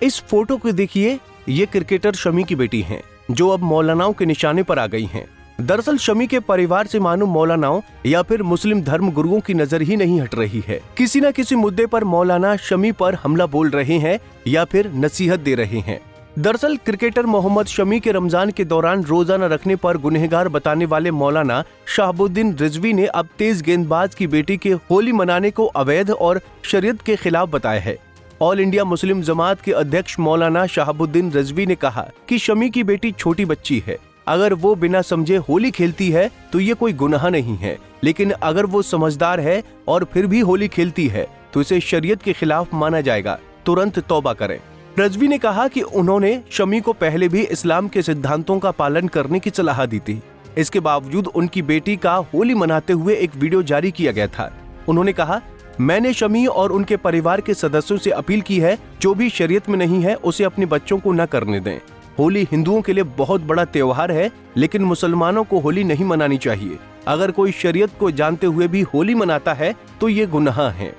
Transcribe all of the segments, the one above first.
इस फोटो को देखिए, ये क्रिकेटर शमी की बेटी हैं, जो अब मौलानाओं के निशाने पर आ गई हैं। दरअसल शमी के परिवार से मानो मौलानाओं या फिर मुस्लिम धर्म गुरुओं की नजर ही नहीं हट रही है। किसी न किसी मुद्दे पर मौलाना शमी पर हमला बोल रहे हैं या फिर नसीहत दे रहे हैं। दरअसल क्रिकेटर मोहम्मद शमी के रमजान के दौरान रोजा न रखने पर गुनहगार बताने वाले मौलाना शहाबुद्दीन रिजवी ने अब तेज गेंदबाज की बेटी के होली मनाने को अवैध और शरीयत के खिलाफ बताया है। ऑल इंडिया मुस्लिम जमात के अध्यक्ष मौलाना शहाबुद्दीन रिजवी ने कहा कि शमी की बेटी छोटी बच्ची है, अगर वो बिना समझे होली खेलती है तो ये कोई गुनाह नहीं है, लेकिन अगर वो समझदार है और फिर भी होली खेलती है तो इसे शरीयत के खिलाफ माना जाएगा, तुरंत तौबा करें। रिजवी ने कहा कि उन्होंने शमी को पहले भी इस्लाम के सिद्धांतों का पालन करने की सलाह दी थी। इसके बावजूद उनकी बेटी का होली मनाते हुए एक वीडियो जारी किया गया था। उन्होंने कहा, मैंने शमी और उनके परिवार के सदस्यों से अपील की है, जो भी शरीयत में नहीं है उसे अपने बच्चों को न करने दें। होली हिंदुओं के लिए बहुत बड़ा त्योहार है, लेकिन मुसलमानों को होली नहीं मनानी चाहिए। अगर कोई शरीयत को जानते हुए भी होली मनाता है तो ये गुनाह है।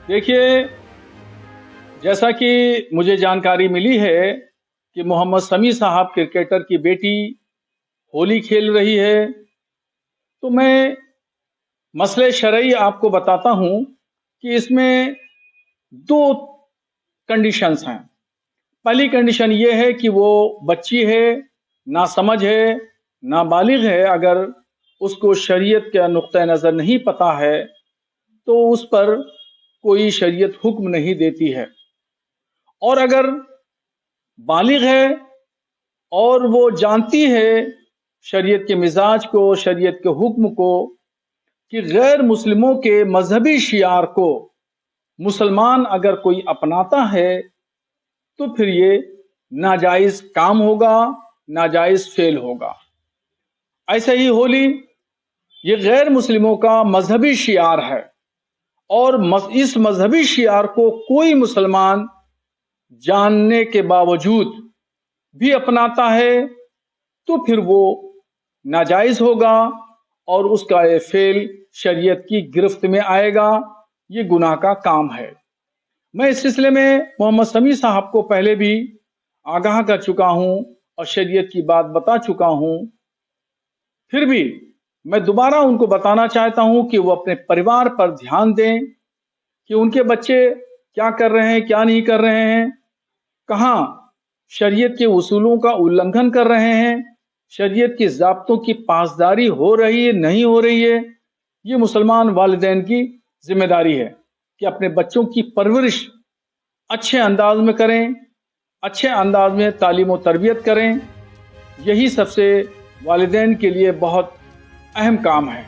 देखिए, जैसा कि मुझे जानकारी मिली है कि मोहम्मद शमी साहब क्रिकेटर की बेटी होली खेल रही है, तो मैं मसले शरई आपको बताता हूं कि इसमें दो कंडीशंस हैं। पहली कंडीशन ये है कि वो बच्ची है, ना समझ है, ना बालिग है। अगर उसको शरीयत का नुक्ता नज़र नहीं पता है तो उस पर कोई शरीयत हुक्म नहीं देती है। और अगर बालिग है और वो जानती है शरीयत के मिजाज को, शरीयत के हुक्म को, कि गैर मुस्लिमों के मजहबी शियार को मुसलमान अगर कोई अपनाता है तो फिर ये नाजायज काम होगा, नाजायज फेल होगा। ऐसे ही होली ये गैर मुस्लिमों का मजहबी शियार है और इस मजहबी शियार को कोई मुसलमान जानने के बावजूद भी अपनाता है तो फिर वो नाजायज होगा और उसका ये फेल शरीयत की गिरफ्त में आएगा। ये गुनाह का काम है। मैं इस सिलसिले में मोहम्मद शमी साहब को पहले भी आगाह कर चुका हूं और शरीयत की बात बता चुका हूं। फिर भी मैं दोबारा उनको बताना चाहता हूं कि वो अपने परिवार पर ध्यान दें कि उनके बच्चे क्या कर रहे हैं, क्या नहीं कर रहे हैं, कहां शरीयत के उसूलों का उल्लंघन कर रहे हैं, शरीयत के ज़ाब्तों की पासदारी हो रही है, नहीं हो रही है। ये मुसलमान वालिदैन की जिम्मेदारी है कि अपने बच्चों की परवरिश अच्छे अंदाज में करें, अच्छे अंदाज में तालीम और तरबियत करें। यही सबसे वालिदैन के लिए बहुत अहम काम है।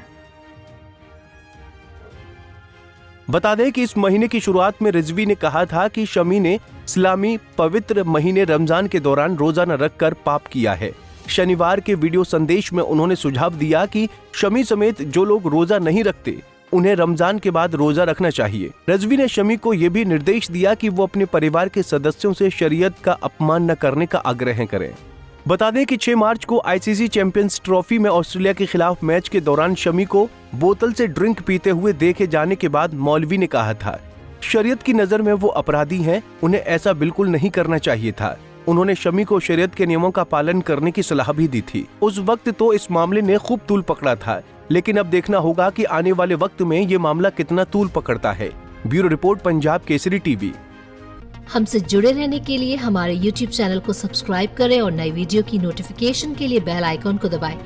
बता दें कि इस महीने की शुरुआत में रिजवी ने कहा था कि शमी ने इस्लामी पवित्र महीने रमजान के दौरान रोजा न रखकर पाप किया है। शनिवार के वीडियो संदेश में उन्होंने सुझाव दिया कि शमी समेत जो लोग रोजा नहीं रखते उन्हें रमजान के बाद रोजा रखना चाहिए। रिजवी ने शमी को यह भी निर्देश दिया कि वो अपने परिवार के सदस्यों से शरीयत का अपमान न करने का आग्रह करें। बता दें कि 6 मार्च को आईसीसी चैंपियंस ट्रॉफी में ऑस्ट्रेलिया के खिलाफ मैच के दौरान शमी को बोतल से ड्रिंक पीते हुए देखे जाने के बाद मौलवी ने कहा था, शरीयत की नजर में वो अपराधी हैं, उन्हें ऐसा बिल्कुल नहीं करना चाहिए था। उन्होंने शमी को शरीयत के नियमों का पालन करने की सलाह भी दी थी। उस वक्त तो इस मामले ने खूब तूल पकड़ा था, लेकिन अब देखना होगा कि आने वाले वक्त में ये मामला कितना तूल पकड़ता है। Bureau report, Punjab Kesari TV. हमसे जुड़े रहने के लिए हमारे YouTube चैनल को सब्सक्राइब करें और नई वीडियो की नोटिफिकेशन के लिए बेल आइकॉन को दबाएं।